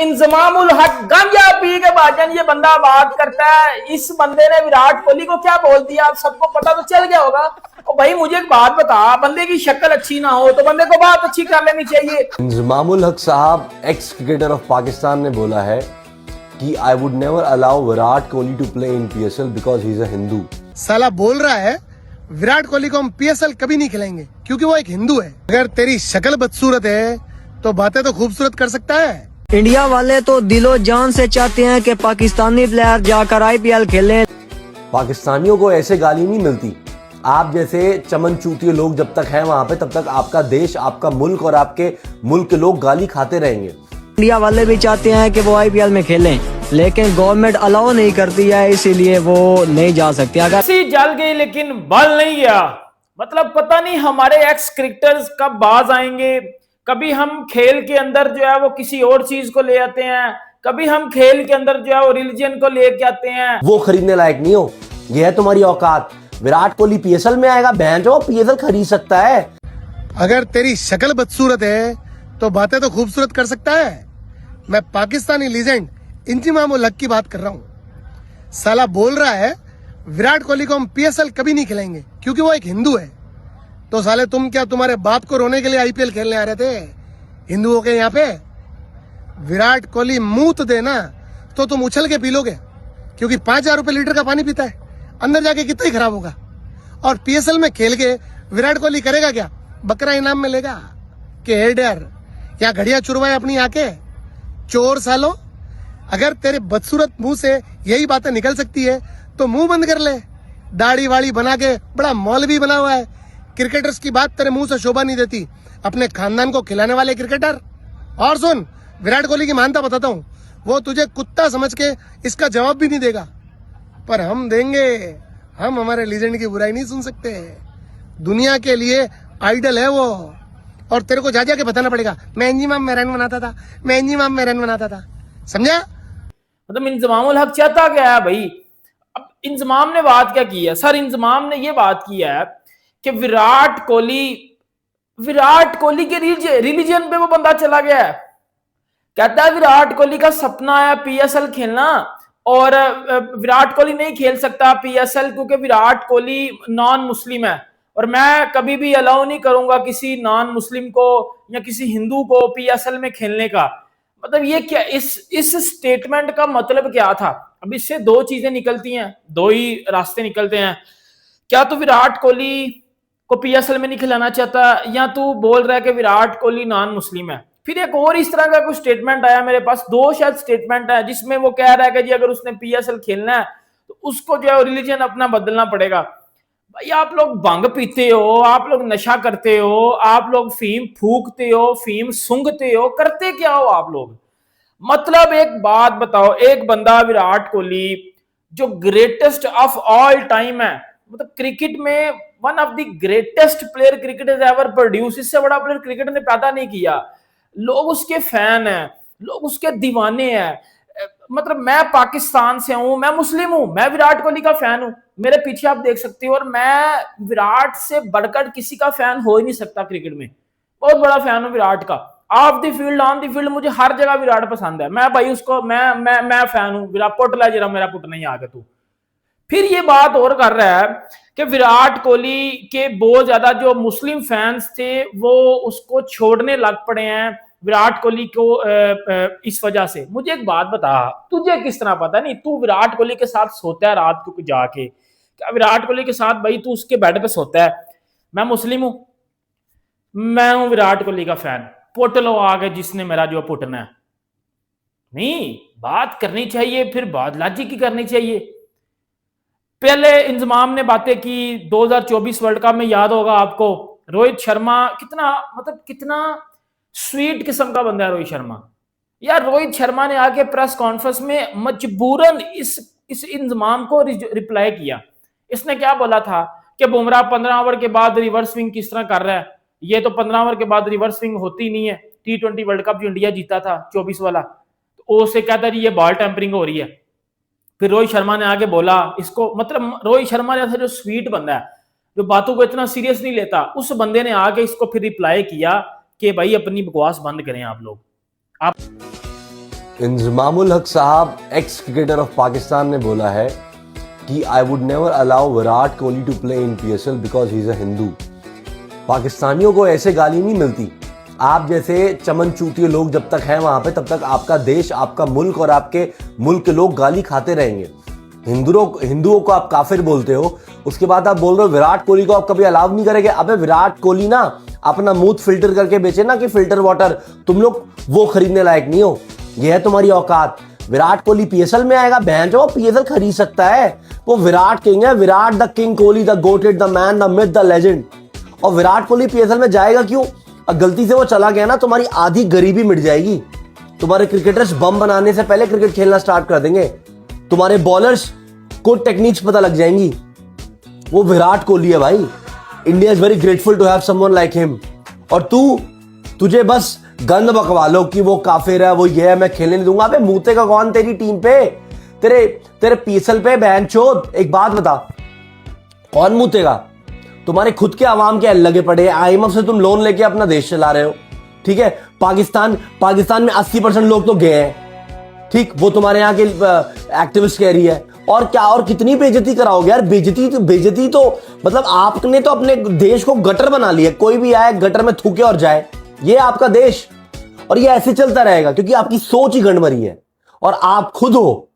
इंजमामुल हक गांजा पी के भाजन ये बंदा बात करता है। इस बंदे ने विराट कोहली को क्या बोल दिया, आप सबको पता तो चल गया होगा। और भाई मुझे एक बात बता, बंदे की शक्ल अच्छी ना हो तो बंदे को बात अच्छी कर लेनी चाहिए। इंजमामुल हक साहब, एक्स क्रिकेटर ऑफ पाकिस्तान ने बोला है कि I would never allow Virat Kohli to play in PSL because he is a Hindu. साला बोल रहा है विराट कोहली को हम पीएसएल कभी नहीं खिलाएंगे क्योंकि वो एक हिंदू है। अगर तेरी शक्ल बदसूरत है तो बातें तो खूबसूरत कर सकता है। इंडिया वाले तो दिलो जान से चाहते हैं कि पाकिस्तानी प्लेयर जाकर आईपीएल खेलें। पाकिस्तानियों को ऐसे गाली नहीं मिलती। आप जैसे चमन चूतिए लोग जब तक हैं वहां पे, तब तक आपका देश, आपका मुल्क और आपके मुल्क के लोग गाली खाते रहेंगे। इंडिया वाले भी चाहते हैं कि वो आईपीएल में खेलें, लेकिन गवर्नमेंट अलाउ नहीं करती है, इसीलिए वो नहीं जा सकते। अगर जल गई लेकिन बल नहीं गया। मतलब पता नहीं हमारे एक्स क्रिकेटर्स कब बाज आएंगे। कभी हम खेल के अंदर जो है वो किसी और चीज को ले आते हैं, कभी हम खेल के अंदर जो है वो रिलीजन को लेके आते हैं। वो खरीदने लायक नहीं हो, ये है तुम्हारी औकात। विराट कोहली पीएसएल में आएगा, बहन जो पीएसएल खरीद सकता है। अगर तेरी शक्ल बदसूरत है तो बातें तो खूबसूरत कर सकता है। मैं पाकिस्तानी लीजेंड इंजमामुल हक की बात कर रहा हूँ। साला बोल रहा है विराट कोहली को हम पीएसएल कभी नहीं खिलाएंगे क्योंकि वो एक हिंदू है। तो साले तुम क्या तुम्हारे बाप को रोने के लिए आईपीएल खेलने आ रहे थे हिंदुओं के यहाँ पे? विराट कोहली मुंह तो देना तो तुम उछल के पी लोगे क्योंकि 5,000 रुपए लीटर का पानी पीता है, अंदर जाके कितना ही खराब होगा। और पीएसएल में खेल के विराट कोहली करेगा क्या? बकरा इनाम मिलेगा कि हेडर या घड़िया चुरवाए अपनी आके? चोर सालो, अगर तेरे बदसूरत मुंह से यही बातें निकल सकती है तो मुंह बंद कर ले। दाढ़ी वाड़ी बना के बड़ा मौलवी बना हुआ है। क्रिकेटर्स की बात तेरे मुंह से शोभा नहीं देती, अपने खानदान को खिलाने वाले क्रिकेटर। और सुन, विराट कोहली की मानता बताता हूँ, वो तुझे कुत्ता समझ के इसका जवाब भी नहीं देगा, पर हम देंगे। हम हमारे लीजेंड की बुराई नहीं सुन सकते। दुनिया के लिए आइडल है वो। और तेरे को जा के बताना पड़ेगा, मैं इंजमाम में रन बनाता था, मैं इंजमाम में रन बनाता था। समझा? मतलब इंजमामुल हक चाहता क्या है भाई? अब इंजमाम ने बात क्या की है सर? इंजमाम ने ये बात की है कि विराट कोहली के रिलीजन पे वो बंदा चला गया है। कहता है विराट कोहली का सपना है पीएसएल खेलना, और विराट कोहली नहीं खेल सकता पीएसएल क्योंकि विराट कोहली नॉन मुस्लिम है, और मैं कभी भी अलाउ नहीं करूंगा किसी नॉन मुस्लिम को या किसी हिंदू को पीएसएल में खेलने का। मतलब ये क्या, इस स्टेटमेंट का मतलब क्या था? अब इससे दो चीजें निकलती हैं, दो ही रास्ते निकलते हैं। क्या तू विराट कोहली को पीएसएल में नहीं खिलाना चाहता, या तू बोल रहा है कि विराट कोहली नॉन मुस्लिम है? फिर एक और इस तरह का कुछ स्टेटमेंट आया मेरे पास, दो शायद स्टेटमेंट है, जिसमें वो कह रहा है कि जी अगर उसने पीएसएल खेलना है तो उसको जो है रिलीजन अपना बदलना पड़ेगा। भाई आप लोग भंग पीते हो, आप लोग नशा करते हो, आप लोग फीम फूकते हो, फीम सूंघते हो, करते क्या हो आप लोग? मतलब एक बात बताओ, एक बंदा विराट कोहली जो ग्रेटेस्ट ऑफ ऑल टाइम है, मतलब क्रिकेट में one of the greatest player cricket is ever produce, इससे बड़ा प्लेयर क्रिकेट ने पैदा नहीं किया। लोग उसके फैन हैं, लोग उसके दीवाने हैं। मतलब मैं पाकिस्तान से हूं, मैं मुस्लिम हूं, मैं विराट कोहली का फैन हूं, मेरे पीछे आप देख सकते हो, और मैं विराट से बढ़कर किसी का फैन हो ही नहीं सकता क्रिकेट में। बहुत बड़ा फैन हूं विराट का, of the field on the field, मुझे हर जगह विराट पसंद है। मैं भाई उसको मैं फैन हूं। विराट पुट ला जरा, मेरा पुट नहीं आगे तू। फिर ये बात और कर रहा है कि विराट कोहली के बहुत ज्यादा जो मुस्लिम फैंस थे वो उसको छोड़ने लग पड़े हैं विराट कोहली को इस वजह से। मुझे एक बात बता, तुझे किस तरह पता नहीं, तू विराट कोहली के साथ सोता है रात को जाके? क्या विराट कोहली के साथ भाई तू उसके बेड पे सोता है? मैं मुस्लिम हूं, मैं हूं विराट कोहली का फैन, पुट लो आगे जिसने मेरा जो पुटना है। नहीं, बात करनी चाहिए, फिर बात लॉजिक की करनी चाहिए। पहले इंजमाम ने बातें की 2024 वर्ल्ड कप में, याद होगा आपको, रोहित शर्मा कितना स्वीट किस्म का बंदा है रोहित शर्मा। यार रोहित शर्मा ने आके प्रेस कॉन्फ्रेंस में मजबूरन इस इंजमाम को रिप्लाई किया। इसने क्या बोला था कि बुमराह 15 ओवर के बाद रिवर्स स्विंग किस तरह कर रहा है? ये तो 15 ओवर के बाद रिवर्स स्विंग होती नहीं है। T20 वर्ल्ड कप जो इंडिया जीता था 24 वाला, तो उसे कहता है ये बॉल टेम्परिंग हो रही है। फिर रोहित शर्मा ने आगे बोला इसको, मतलब रोहित शर्मा जैसा जो स्वीट बंदा है, जो बातों को इतना सीरियस नहीं लेता, उस बंदे ने आगे इसको फिर रिप्लाई किया कि भाई अपनी बकवास बंद करें आप लोग। आप इंजमामुल हक साहब, एक्स क्रिकेटर ऑफ पाकिस्तान, ने बोला है कि I would never allow Virat Kohli to play in PSL because he is a Hindu. पाकिस्तानियों को ऐसे गाली नहीं मिलती। आप जैसे चमन चूतिए लोग जब तक हैं वहां पे, तब तक आपका देश, आपका मुल्क और आपके मुल्क के लोग गाली खाते रहेंगे। हिंदुओं को आप काफिर बोलते हो, उसके बाद आप बोल रहे हो विराट कोहली को आप कभी अलाउ नहीं करेंगे। अबे विराट कोहली ना अपना मुंह फिल्टर करके बेचे ना, कि फिल्टर वाटर, तुम लोग वो खरीदने लायक नहीं हो। ये है तुम्हारी औकात। विराट कोहली पीएसएल में आएगा, बहन जो पीएसएल खरीद सकता है, वो विराट किंग है। Virat the king Kohli, the GOATed, the man, the myth, the legend. और विराट कोहली पीएसएल में जाएगा क्यों? गलती से वो चला गया ना, तुम्हारी आधी गरीबी मिट जाएगी। तुम्हारे क्रिकेटर्स बम बनाने से पहले क्रिकेट खेलना स्टार्ट कर देंगे। तुम्हारे बॉलर्स को टेक्निक्स पता लग जाएंगी। वो विराट कोहली है भाई। India is very grateful to have someone like him. और तुझे बस गंद बकवा लो कि वो काफिर है, वो ये है, मैं खेलने नहीं दूंगा। अबे मूते का कौन तेरी टीम पे, तेरे पीएसएल पे? बहन चोद, एक बात बता, कौन मूतेगा? तुम्हारे खुद के आवाम के लगे पड़े। आईएमएफ से तुम लोन लेके अपना देश चला रहे हो, ठीक है। पाकिस्तान में 80% लोग तो गए हैं, ठीक। वो तुम्हारे यहाँ के एक्टिविस्ट कह रही है। और क्या, और कितनी बेइज्जती कराओगे यार? बेइज्जती तो मतलब आपने तो अपने देश को गटर बना लिया। कोई भी आए गटर में थूके और जाए, ये आपका देश। और ये ऐसे चलता रहेगा क्योंकि आपकी सोच ही गंडमरी है और आप खुद हो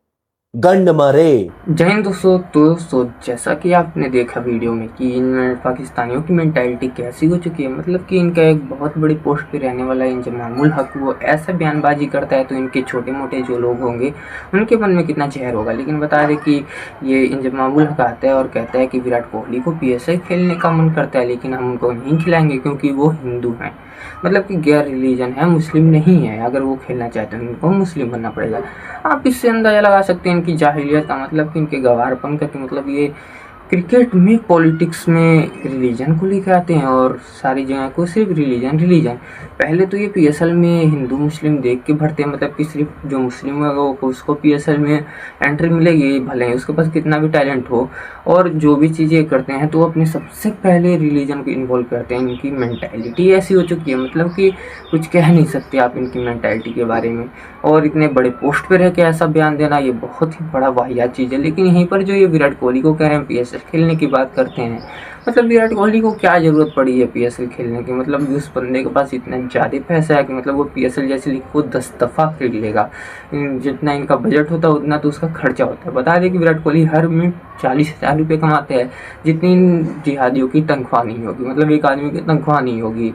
गंड मरे। जय हिंद दोस्तों, जैसा कि आपने देखा वीडियो में कि इन पाकिस्तानियों की मेंटालिटी कैसी हो चुकी है। मतलब कि इनका एक बहुत बड़ी पोस्ट पे रहने वाला इंजमामुल हक वो ऐसा बयानबाजी करता है तो इनके छोटे मोटे जो लोग होंगे उनके मन में कितना जहर होगा। लेकिन बता दें कि ये इंजमामुल हक आता है और कहता है कि विराट कोहली को पीएसएल खेलने का मन करता है, लेकिन हम उनको नहीं खिलाएंगे क्योंकि वो हिंदू हैं। मतलब कि गैर रिलीजन है, मुस्लिम नहीं है। अगर वो खेलना चाहते हैं उनको मुस्लिम बनना पड़ेगा। आप इससे अंदाजा लगा सकते हैं इनकी जाहिलियत का, मतलब कि इनके गवारपन का, कि मतलब ये क्रिकेट में, पॉलिटिक्स में रिलीजन को लेकर आते हैं और सारी जगह को सिर्फ रिलीजन। पहले तो ये पीएसएल में हिंदू मुस्लिम देख के भरते हैं, मतलब कि सिर्फ जो मुस्लिम होगा उसको पीएसएल में एंट्री मिलेगी, भले ही उसके पास कितना भी टैलेंट हो। और जो भी चीज़ें करते हैं तो अपने सबसे पहले रिलीजन को इन्वॉल्व करते हैं। इनकी मेंटालिटी ऐसी हो चुकी है, मतलब कि कुछ कह नहीं सकते आप इनकी मेंटालिटी के बारे में। और इतने बड़े पोस्ट पे रह के ऐसा बयान देना, ये बहुत ही बड़ा वाहियात चीज़ है। लेकिन यहीं पर जो ये विराट कोहली को कह रहे हैं पीएसएल खेलने की बात करते हैं, मतलब विराट कोहली को क्या ज़रूरत पड़ी है पीएसएल खेलने की? मतलब उस बंदे के पास इतना ज़्यादा पैसा है कि मतलब वो पीएसएल जैसे लीग को 10 दफ़ा खरीद लेगा। जितना इनका बजट होता है उतना तो उसका खर्चा होता है। बता दें कि विराट कोहली हर में 40,000 रुपये कमाते हैं, जितनी जिहादियों की तनख्वाह नहीं होगी। मतलब एक आदमी की तनख्वाह नहीं होगी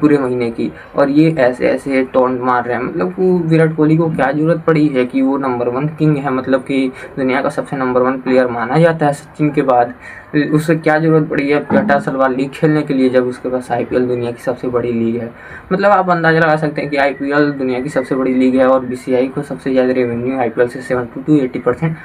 पूरे महीने की। और ये ऐसे टोंट मार रहे हैं। मतलब वो विराट कोहली को क्या ज़रूरत पड़ी है कि वो नंबर 1 किंग है, मतलब कि दुनिया का सबसे नंबर 1 प्लेयर माना जाता है सचिन के बाद। उससे क्या ज़रूरत पड़ी है टाटा सलवार लीग खेलने के लिए, जब उसके पास आईपीएल दुनिया की सबसे बड़ी लीग है। मतलब आप अंदाज़ा लगा सकते हैं कि आईपीएल दुनिया की सबसे बड़ी लीग है और बीसीसीआई को सबसे ज़्यादा रेवेन्यू आईपीएल से 70 to 80%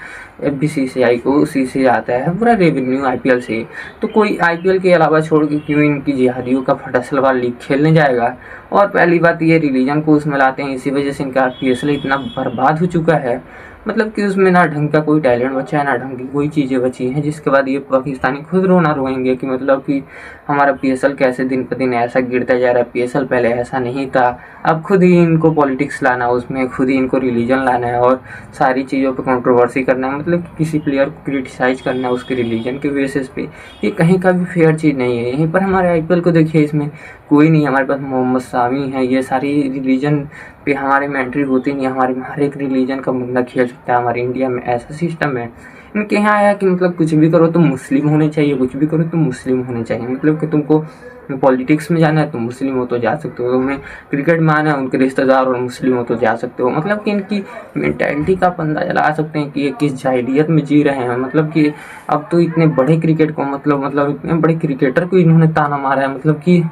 बीसीसीआई को उसी से आता है, पूरा रेवेन्यू आईपीएल से। तो कोई आईपीएल के अलावा छोड़ के क्यों इनकी जिहादियों का फटा सलवार लीग खेलने जाएगा? और पहली बात ये रिलीजन को उसमें लाते हैं, इसी वजह से इनका पीएसएल इतना बर्बाद हो चुका है। मतलब कि उसमें ना ढंग का कोई टैलेंट बचा है, ना ढंग की कोई चीज़ें बची हैं, जिसके बाद ये पाकिस्तानी खुद रोना रोएंगे कि मतलब कि हमारा पीएसएल कैसे दिन पर दिन ऐसा गिरता जा रहा है। पीएसएल पहले ऐसा नहीं था। अब खुद ही इनको पॉलिटिक्स लाना, उसमें खुद ही इनको रिलीजन लाना है और सारी चीज़ों पे कंट्रोवर्सी करना है। मतलब कि किसी प्लेयर को क्रिटिसाइज करना है उसके रिलीजन के बेसिस पे, ये कहीं का भी फेयर चीज़ नहीं है। यहीं पर हमारे आईपीएल को देखिए, इसमें कोई नहीं, हमारे पास मोहम्मद सामी है। ये सारी रिलीजन पे हमारे में एंट्री होती नहीं, हमारे हर एक रिलीजन का बंदा खेल सकता है। हमारे इंडिया में ऐसा सिस्टम है। इनके यहाँ आया कि मतलब कुछ भी करो तो मुस्लिम होने चाहिए, कुछ भी करो तो मुस्लिम होने चाहिए। मतलब कि तुमको पॉलिटिक्स में जाना है तो मुस्लिम हो तो जा सकते हो, तुम्हें क्रिकेट में आना है उनके रिश्तेदार और मुस्लिम हो तो जा सकते हो। मतलब कि इनकी मेंटालिटी का आप अंदाजा लगा सकते हैं कि ये किस जाहिलियत में जी रहे हैं। मतलब कि अब तो इतने बड़े क्रिकेट को, मतलब इतने बड़े क्रिकेटर को इन्होंने ताना मारा है, मतलब कि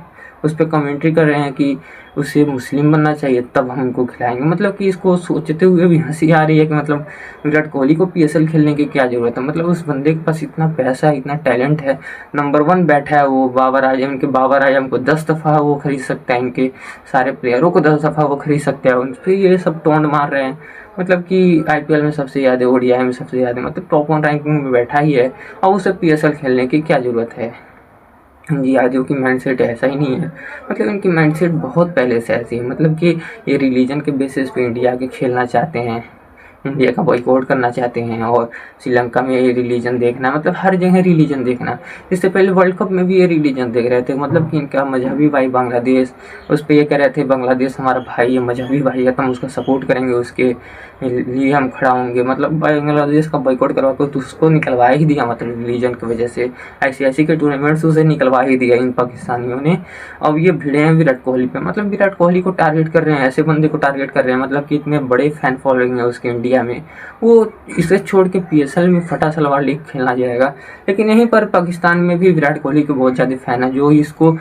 उस पर कमेंट्री कर रहे हैं कि उसे मुस्लिम बनना चाहिए तब हम उनको खिलाएंगे। मतलब कि इसको सोचते हुए भी हंसी आ रही है कि मतलब विराट कोहली को पीएसएल खेलने की क्या ज़रूरत है। मतलब उस बंदे के पास इतना पैसा है, इतना टैलेंट है, नंबर 1 बैठा है वो। बाबर आजम को 10 दफ़ा वो खरीद सकता है, इनके सारे प्लेयरों को 10 दफ़ा वो खरीद सकते हैं। उन पर ये सब टोंट मार रहे हैं। मतलब कि आईपीएल में सबसे ज़्यादा, ओडीआई में सबसे ज़्यादा, मतलब टॉप 1 रैंकिंग में बैठा ही है और उसे पीएसएल खेलने की क्या ज़रूरत है। जिहादियों की माइंडसेट ऐसा ही नहीं है, मतलब इनकी माइंडसेट बहुत पहले से ऐसी है, मतलब कि ये रिलीजन के बेसिस पे इंडिया के खेलना चाहते हैं, इंडिया का बॉयकॉट करना चाहते हैं, और श्रीलंका में ये रिलीजन देखना, मतलब हर जगह रिलीजन देखना। इससे पहले वर्ल्ड कप में भी ये रिलीजन देख रहे थे, मतलब कि इनका मजहबी भाई बांग्लादेश, उस पर ये कह रहे थे बांग्लादेश हमारा भाई है, मजहबी भाई है, तो हम उसको सपोर्ट करेंगे, उसके लिए हम खड़ा होंगे। मतलब बांग्लादेश का बॉयकॉट करवा कर तो उसको निकलवा ही दिया, मतलब रिलीजन की वजह से ICC के टूर्नामेंट्स उसे निकलवा ही दिया इन पाकिस्तानियों ने। अब ये भिड़े हैं विराट कोहली पे, मतलब विराट कोहली को टारगेट कर रहे हैं, ऐसे बंदे को टारगेट कर रहे हैं, मतलब कि इतने बड़े फैन फॉलोइंग है उसके इंडिया में, वो इसे छोड़ के PSL में फटा सलवार लीग खेलना जाएगा। लेकिन यहीं पर पाकिस्तान में भी विराट कोहली के बहुत ज़्यादा फैन है जो इसको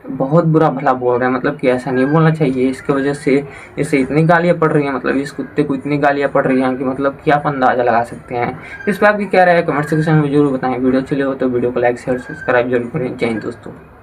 बहुत बुरा भला बोल रहे हैं, मतलब कि ऐसा नहीं बोलना चाहिए, इसके वजह से इसे इतनी गालियाँ पड़ रही हैं, मतलब इस कुत्ते को इतनी गालियाँ पड़ रही हैं कि मतलब क्या आप अंदाज़ा लगा सकते हैं। इस पर आपकी क्या राय है कमेंट सेक्शन में जरूर बताएं। वीडियो अच्छी लगे हो तो वीडियो को लाइक शेयर सब्सक्राइब जरूर करें। जय हिंद दोस्तों।